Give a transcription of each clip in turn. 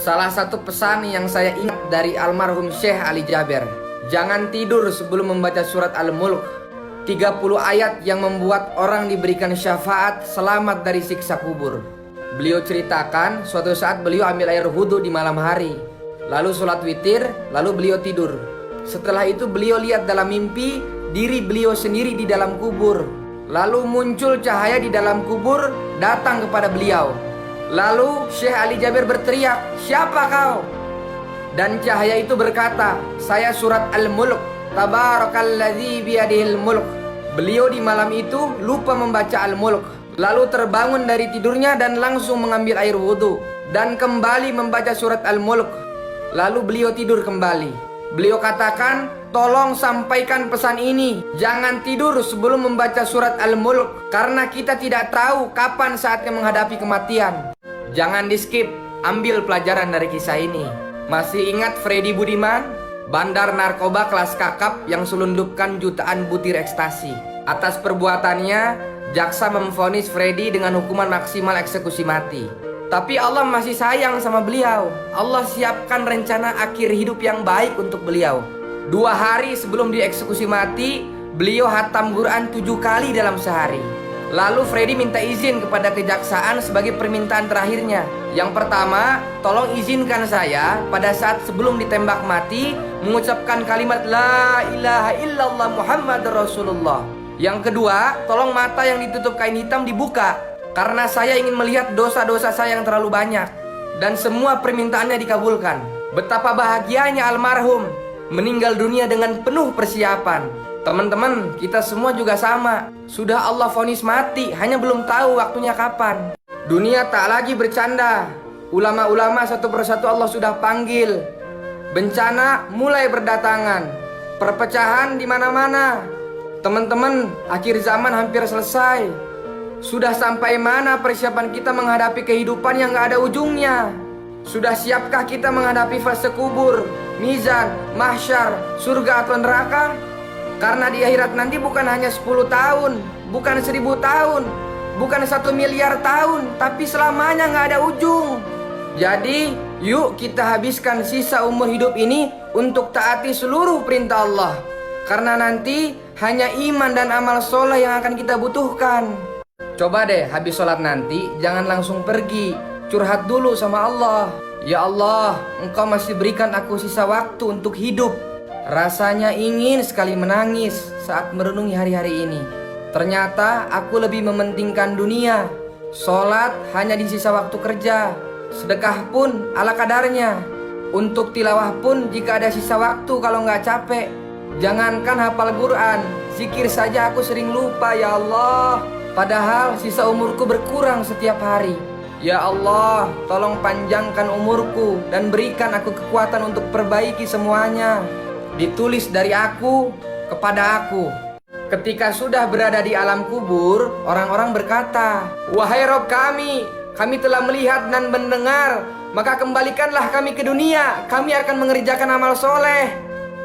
Salah satu pesan yang saya ingat dari almarhum Syekh Ali Jaber, jangan tidur sebelum membaca surat Al-Mulk. 30 ayat yang membuat orang diberikan syafaat selamat dari siksa kubur. Beliau ceritakan suatu saat beliau ambil air wudhu di malam hari, lalu sholat witir, lalu beliau tidur. Setelah itu beliau lihat dalam mimpi diri beliau sendiri di dalam kubur. Lalu muncul cahaya di dalam kubur datang kepada beliau. Lalu Syekh Ali Jaber berteriak, "Siapa kau?" Dan cahaya itu berkata, "Saya surat Al-Mulk, Tabarakalladzi biyadihil mulk." Beliau di malam itu lupa membaca Al-Mulk, lalu terbangun dari tidurnya dan langsung mengambil air wudhu dan kembali membaca surat Al-Mulk. Lalu beliau tidur kembali. Beliau katakan, "Tolong sampaikan pesan ini, jangan tidur sebelum membaca surat Al-Mulk, karena kita tidak tahu kapan saatnya menghadapi kematian." Jangan di skip, ambil pelajaran dari kisah ini. Masih ingat Freddy Budiman, bandar narkoba kelas kakap yang selundupkan jutaan butir ekstasi? Atas perbuatannya, jaksa memvonis Freddy dengan hukuman maksimal eksekusi mati. Tapi Allah masih sayang sama beliau. Allah siapkan rencana akhir hidup yang baik untuk beliau. 2 hari sebelum dieksekusi mati, beliau hatam Quran 7 kali dalam sehari. Lalu Freddy minta izin kepada kejaksaan sebagai permintaan terakhirnya. Yang pertama, tolong izinkan saya pada saat sebelum ditembak mati mengucapkan kalimat La ilaha illallah Muhammad Rasulullah. Yang kedua, tolong mata yang ditutup kain hitam dibuka, karena saya ingin melihat dosa-dosa saya yang terlalu banyak. Dan semua permintaannya dikabulkan. Betapa bahagianya almarhum meninggal dunia dengan penuh persiapan. Teman-teman, kita semua juga sama. Sudah Allah vonis mati, hanya belum tahu waktunya kapan. Dunia tak lagi bercanda. Ulama-ulama satu persatu Allah sudah panggil. Bencana mulai berdatangan. Perpecahan di mana-mana. Teman-teman, akhir zaman hampir selesai. Sudah sampai mana persiapan kita menghadapi kehidupan yang gak ada ujungnya? Sudah siapkah kita menghadapi fase kubur, mizan, mahsyar, surga atau neraka? Karena di akhirat nanti bukan hanya 10 tahun, bukan 1000 tahun, bukan 1 miliar tahun, tapi selamanya gak ada ujung. Jadi yuk kita habiskan sisa umur hidup ini untuk taati seluruh perintah Allah. Karena nanti hanya iman dan amal soleh yang akan kita butuhkan. Coba deh habis sholat nanti jangan langsung pergi, curhat dulu sama Allah. Ya Allah, Engkau masih berikan aku sisa waktu untuk hidup. Rasanya ingin sekali menangis saat merenungi hari-hari ini. Ternyata aku lebih mementingkan dunia. Sholat hanya di sisa waktu kerja. Sedekah pun ala kadarnya. Untuk tilawah pun jika ada sisa waktu kalau nggak capek. Jangankan hafal Quran, zikir saja aku sering lupa ya Allah. Padahal sisa umurku berkurang setiap hari. Ya Allah, tolong panjangkan umurku dan berikan aku kekuatan untuk perbaiki semuanya. Ditulis dari aku kepada aku. Ketika sudah berada di alam kubur, orang-orang berkata, "Wahai Rob kami telah melihat dan mendengar, maka kembalikanlah kami ke dunia, kami akan mengerjakan amal soleh."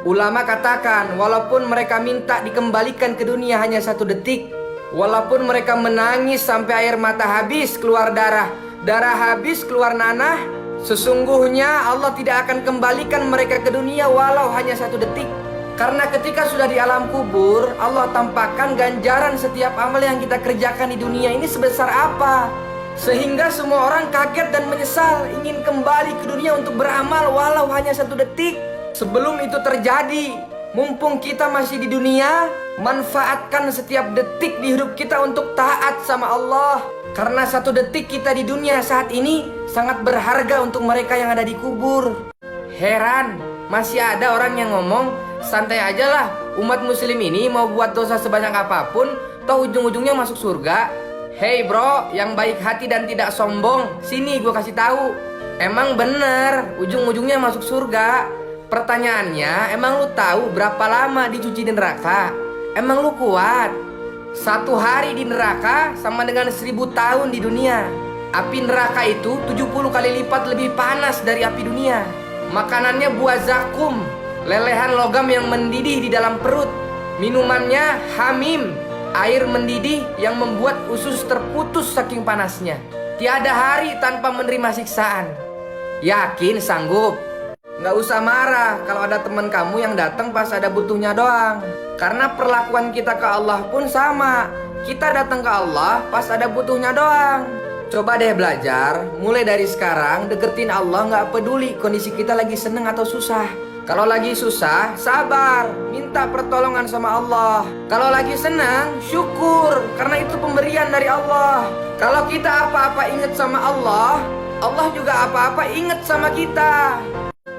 Ulama katakan, walaupun mereka minta dikembalikan ke dunia hanya 1 detik, walaupun mereka menangis sampai air mata habis keluar darah habis keluar nanah, sesungguhnya Allah tidak akan kembalikan mereka ke dunia walau hanya 1 detik. Karena ketika sudah di alam kubur, Allah tampakkan ganjaran setiap amal yang kita kerjakan di dunia ini sebesar apa, sehingga semua orang kaget dan menyesal ingin kembali ke dunia untuk beramal walau hanya 1 detik. Sebelum itu terjadi, mumpung kita masih di dunia, manfaatkan setiap detik di hidup kita untuk taat sama Allah. Karena 1 detik kita di dunia saat ini sangat berharga untuk mereka yang ada di kubur. Heran, masih ada orang yang ngomong, santai aja lah, umat muslim ini mau buat dosa sebanyak apapun, toh ujung-ujungnya masuk surga. Hey bro, yang baik hati dan tidak sombong, sini gue kasih tahu. Emang bener, ujung-ujungnya masuk surga. Pertanyaannya, emang lu tahu berapa lama dicuci di neraka? Emang lu kuat? 1 hari di neraka sama dengan 1000 tahun di dunia. Api neraka itu 70 kali lipat lebih panas dari api dunia. Makanannya buah zakum, lelehan logam yang mendidih di dalam perut. Minumannya hamim, air mendidih yang membuat usus terputus saking panasnya. Tiada hari tanpa menerima siksaan. Yakin sanggup? Nggak usah marah kalau ada teman kamu yang datang pas ada butuhnya doang. Karena perlakuan kita ke Allah pun sama. Kita datang ke Allah pas ada butuhnya doang. Coba deh belajar, mulai dari sekarang deketin Allah nggak peduli kondisi kita lagi seneng atau susah. Kalau lagi susah, sabar, minta pertolongan sama Allah. Kalau lagi senang, syukur, karena itu pemberian dari Allah. Kalau kita apa-apa ingat sama Allah, Allah juga apa-apa ingat sama kita.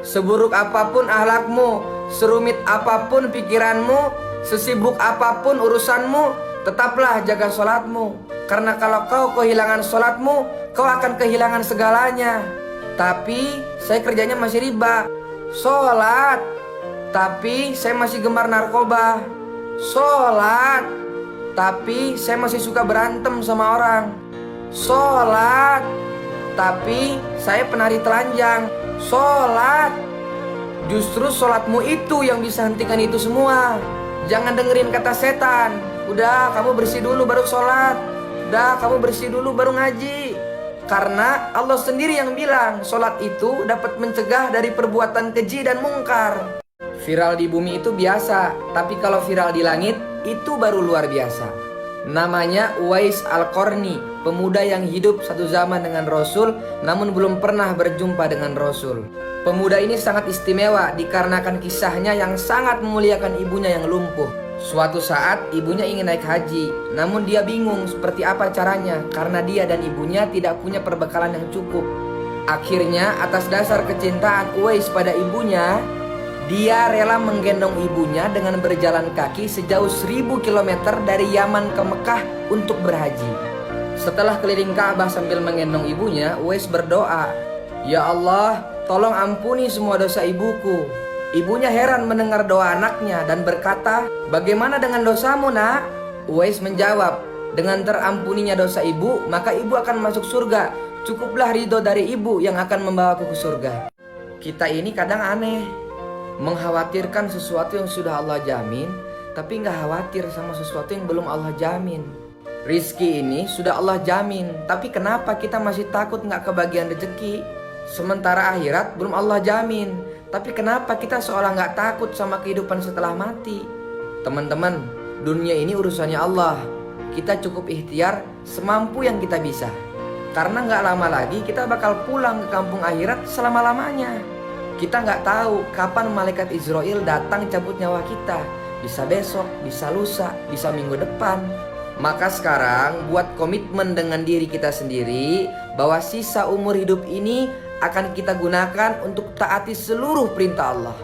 Seburuk apapun akhlakmu, serumit apapun pikiranmu, sesibuk apapun urusanmu, tetaplah jaga sholatmu. Karena kalau kau kehilangan sholatmu, kau akan kehilangan segalanya. Tapi saya kerjanya masih riba. Sholat, tapi saya masih gemar narkoba. Sholat, tapi saya masih suka berantem sama orang. Sholat, tapi saya penari telanjang. Sholat, justru sholatmu itu yang bisa hentikan itu semua. Jangan dengerin kata setan. Udah, kamu bersih dulu baru sholat. Udah, kamu bersih dulu baru ngaji. Karena Allah sendiri yang bilang sholat itu dapat mencegah dari perbuatan keji dan mungkar. Viral di bumi itu biasa, tapi kalau viral di langit itu baru luar biasa. Namanya Uwais Al-Qarni, pemuda yang hidup satu zaman dengan Rasul namun belum pernah berjumpa dengan Rasul. Pemuda ini sangat istimewa dikarenakan kisahnya yang sangat memuliakan ibunya yang lumpuh. Suatu saat ibunya ingin naik haji, namun dia bingung seperti apa caranya karena dia dan ibunya tidak punya perbekalan yang cukup. Akhirnya atas dasar kecintaan Uwais pada ibunya, dia rela menggendong ibunya dengan berjalan kaki sejauh 1000 km dari Yaman ke Mekah untuk berhaji. Setelah keliling Ka'bah sambil menggendong ibunya, Uwais berdoa, "Ya Allah, tolong ampuni semua dosa ibuku." Ibunya heran mendengar doa anaknya dan berkata, "Bagaimana dengan dosamu, nak?" Uwais menjawab, "Dengan terampuninya dosa ibu, maka ibu akan masuk surga. Cukuplah ridho dari ibu yang akan membawaku ke surga." Kita ini kadang aneh, mengkhawatirkan sesuatu yang sudah Allah jamin, tapi nggak khawatir sama sesuatu yang belum Allah jamin. Rizki ini sudah Allah jamin, tapi kenapa kita masih takut nggak kebagian rezeki? Sementara akhirat belum Allah jamin, tapi kenapa kita seolah nggak takut sama kehidupan setelah mati? Teman-teman, dunia ini urusannya Allah. Kita cukup ikhtiar semampu yang kita bisa. Karena nggak lama lagi kita bakal pulang ke kampung akhirat selama-lamanya. Kita nggak tahu kapan malaikat Israel datang cabut nyawa kita. Bisa besok, bisa lusa, bisa minggu depan. Maka sekarang buat komitmen dengan diri kita sendiri bahwa sisa umur hidup ini akan kita gunakan untuk taati seluruh perintah Allah.